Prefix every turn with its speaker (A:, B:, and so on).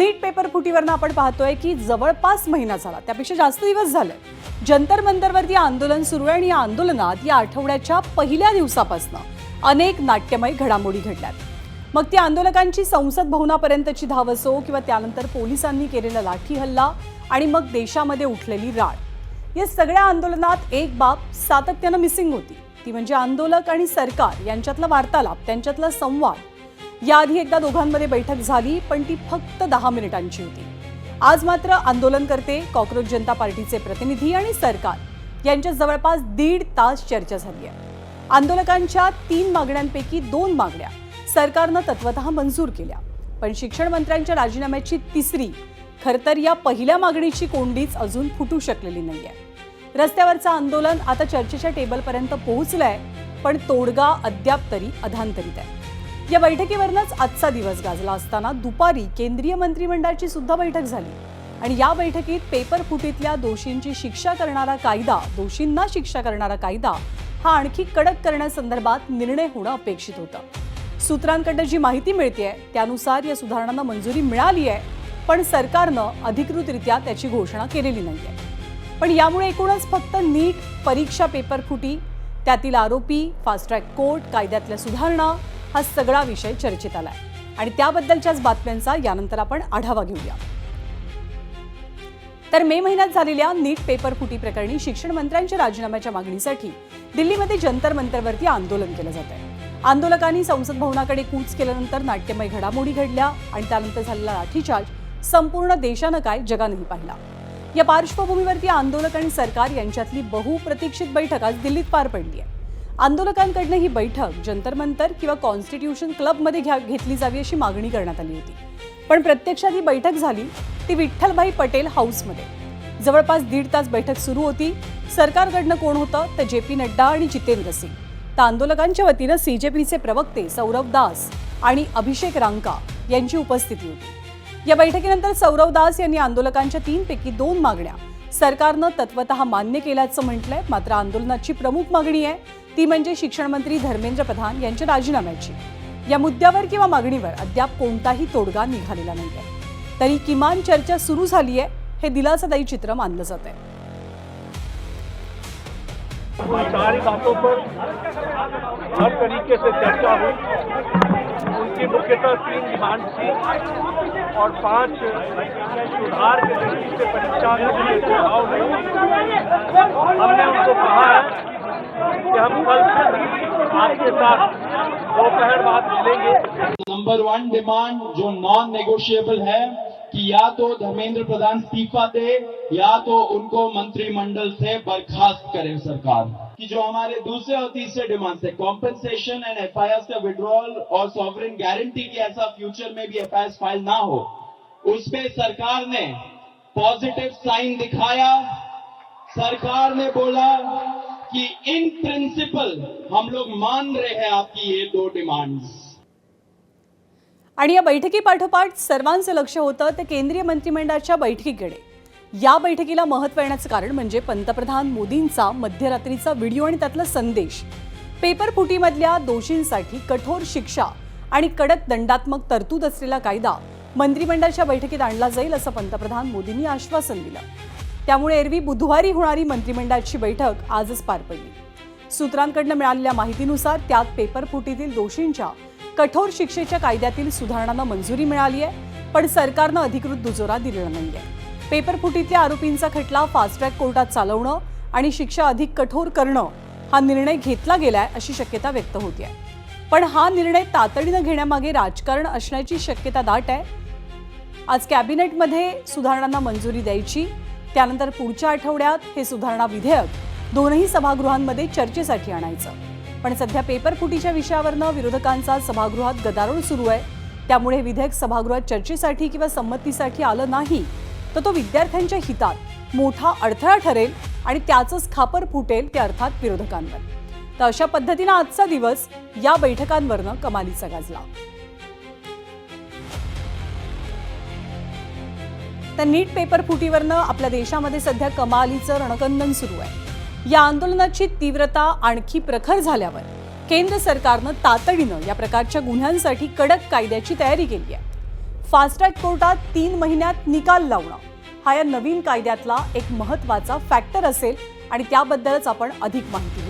A: नीट paper फुटीवरनं आपण पाहतोय की जवळपास महिना झाला, त्यापेक्षा जास्त दिवस झाले जंतर मंतरवरती आंदोलन सुरू आहे आणि या आंदोलनात या आठवड्याच्या पहिल्या दिवसापासून अनेक नाट्यमय घडामोडी घडल्यात। मग ती आंदोलकांची संसद भवनापर्यंतची धाव असो किंवा त्यानंतर पोलिसांनी केलेला लाठी हल्ला आणि मग देशामध्ये उठलेली राड, या सगळ्या आंदोलनात एक बाब सातत्यानं मिसिंग होती, ती म्हणजे आंदोलक आणि सरकार यांच्यातला वार्तालाप, त्यांच्यातला संवाद। याआधी एकदा दोघांमध्ये बैठक झाली, पण ती फक्त 10 मिनिटांची होती। आज मात्र आंदोलनकर्ते, कॉकरोच जनता पार्टीचे प्रतिनिधी आणि सरकार यांच्यात जवळपास 1.5 तास चर्चा झाली आहे। आंदोलकांच्या 3 मागण्यांपैकी 2 मागण्या सरकारनं तत्वतः मंजूर केल्या, पण शिक्षण मंत्र्यांच्या राजीनाम्याची तिसरी, खरं तर या पहिल्या मागणीची कोंडीच अजून फुटू शकलेली नाहीये। रस्त्यावरचं आंदोलन आता चर्चेच्या टेबलपर्यंत पोहोचलंय, पण तोडगा अद्याप तरी अधांतरित आहे। या बैठकीवरनंच आजचा दिवस गाजला असताना दुपारी केंद्रीय मंत्रिमंडळाची सुद्धा बैठक झाली आणि या बैठकीत पेपर फुटीतल्या दोषींची शिक्षा करणारा कायदा, दोषींना शिक्षा करणारा कायदा हा आणखी कडक करण्यासंदर्भात निर्णय होणं अपेक्षित होतं। सूत्रांकडून जी माहिती मिळतेय त्यानुसार या सुधारणांना मंजुरी मिळाली आहे, पण सरकारनं अधिकृतरित्या त्याची घोषणा केलेली नाहीये। पण यामुळे एकूणच फक्त नीट परीक्षा पेपर फुटी, त्यातील आरोपी, फास्ट ट्रॅक कोर्ट, कायद्यातल्या सुधारणा हा सगळा विषय चर्चेत आलाय आणि त्याबद्दलच्याच बातम्यांचा यानंतर आपण आढावा घेऊया। तर मे महिन्यात झालेल्या नीट पेपर फुटी प्रकरणी शिक्षण मंत्र्यांच्या राजीनाम्याच्या मागणीसाठी दिल्लीमध्ये जंतर मंतरवरती आंदोलन केलं जात आहे। आंदोलकांनी संसद भवनाकडे कूच केल्यानंतर नाट्यमय घडामोडी घडल्या आणि त्यानंतर झालेला लाठीचार्ज संपूर्ण देशानं काय जगानंही पाहिला। या पार्श्वभूमीवरती आंदोलक आणि सरकार यांच्यातली बहुप्रतीक्षित बैठक आज दिल्लीत पार पडली आहे। आंदोलकांकडनं ही बैठक जंतर मंतर किंवा कॉन्स्टिट्यूशन क्लबमध्ये घेतली जावी अशी मागणी करण्यात आली होती, पण प्रत्यक्षात ही बैठक झाली ती विठ्ठलभाई पटेल हाऊसमध्ये। जवळपास 1.5 तास बैठक सुरू होती। सरकारकडनं कोण होतं तर JP नड्डा आणि जितेंद्र सिंग, तर आंदोलकांच्या वतीनं CJPचे प्रवक्ते सौरव दास आणि अभिषेक रांका यांची उपस्थिती होती। या बैठकीनंतर सौरव दास यांनी आंदोलकांच्या 3 पैकी 2 मागण्या सरकारनं तत्वतः मान्य केल्याचं म्हटलंय। मात्र आंदोलनाची प्रमुख मागणी आहे ती म्हणजे शिक्षण मंत्री धर्मेंद्र प्रधान यांच्या राजीनाम्याची। या मुद्द्यावर किंवा मागणीवर अद्याप कोणताही तोडगा निघालेला नाहीये, तरी किमान चर्चा सुरू झाली आहे, हे दिलासादायी चित्र मानलं जात आहे।
B: सारी बातों पर हर तरीके से चर्चा हुई। उनकी मुख्यतः 3 डिमांड थी और 5 सुधार के दृष्टि से परीक्षा में सुझाव हुए। हमने उनको कहा है कि हम कल आपके साथ दोपहर बाद मिलेंगे।
C: नंबर 1 डिमांड जो नॉन नेगोशिएबल है कि या तो धर्मेंद्र प्रधान इस्तीफा दे या तो उनको मंत्रिमंडल से बर्खास्त करे सरकार। कि जो हमारे दूसरे और तीसरे डिमांड है कॉम्पेंसेशन एंड FIRs का विड्रॉल और सॉवरेन गारंटी की ऐसा फ्यूचर में भी FIRs फाइल ना हो, उस पे सरकार ने पॉजिटिव साइन दिखाया। सरकार ने बोला कि इन प्रिंसिपल हम लोग मान रहे हैं आपकी ये 2 डिमांड्स।
A: आणि या बैठकीपाठोपाठ सर्वांचं लक्ष होतं ते केंद्रीय मंत्रिमंडळाच्या बैठकीकडे। या बैठकीला महत्त्व येण्याचं कारण म्हणजे पंतप्रधान मोदींचा मध्यरात्रीचा व्हिडिओ आणि त्यातला संदेश। पेपर फुटीमधल्या दोषींसाठी कठोर शिक्षा आणि कडक दंडात्मक तरतूद असलेला कायदा मंत्रिमंडळाच्या बैठकीत आणला जाईल असं पंतप्रधान मोदींनी आश्वासन दिलं। त्यामुळे एरवी बुधवारी होणारी मंत्रिमंडळाची बैठक आजच पार पडली। सूत्रांकडून मिळालेल्या माहितीनुसार त्यात पेपर फुटीतील दोषींच्या कठोर शिक्षेच्या कायद्यातील सुधारणांना मंजुरी मिळाली आहे, पण सरकारनं अधिकृत दुजोरा दिलेला नाहीये। पेपर फुटीतल्या आरोपींचा खटला फास्ट ट्रॅक कोर्टात चालवणं आणि शिक्षा अधिक कठोर करणं हा निर्णय घेतला गेलाय अशी शक्यता व्यक्त होते आहे, पण हा निर्णय तातडीनं घेण्यामागे राजकारण असण्याची शक्यता दाट आहे। आज कॅबिनेटमध्ये सुधारणांना मंजुरी द्यायची, त्यानंतर पुढच्या आठवड्यात हे सुधारणा विधेयक दोनही सभागृहांमध्ये चर्चेसाठी आणायचं। पण सध्या पेपर फुटीच्या विषयावरनं विरोधकांचा सभागृहात गदारोळ सुरू आहे, त्यामुळे हे विधेयक सभागृहात चर्चेसाठी किंवा संमतीसाठी आलं नाही तर तो विद्यार्थ्यांच्या हितात मोठा अडथळा ठरेल आणि त्याचंच खापर फुटेल ते अर्थात विरोधकांवर। तर अशा पद्धतीनं आजचा दिवस या बैठकांवरनं कमालीचा गाजला। तर नीट पेपर फुटीवरनं आपल्या देशामध्ये सध्या कमालीचं रणकंदन सुरू आहे। या आंदोलनाची तीव्रता आणखी प्रखर झाल्यावर केंद्र सरकारनं तातडीनं या प्रकारच्या गुन्ह्यांसाठी कडक कायद्याची तयारी केली आहे। फास्ट ट्रॅक कोर्टात 3 महिन्यात निकाल लावणं हा या नवीन कायद्यातला एक महत्त्वाचा फॅक्टर असेल आणि त्याबद्दलच आपण अधिक माहिती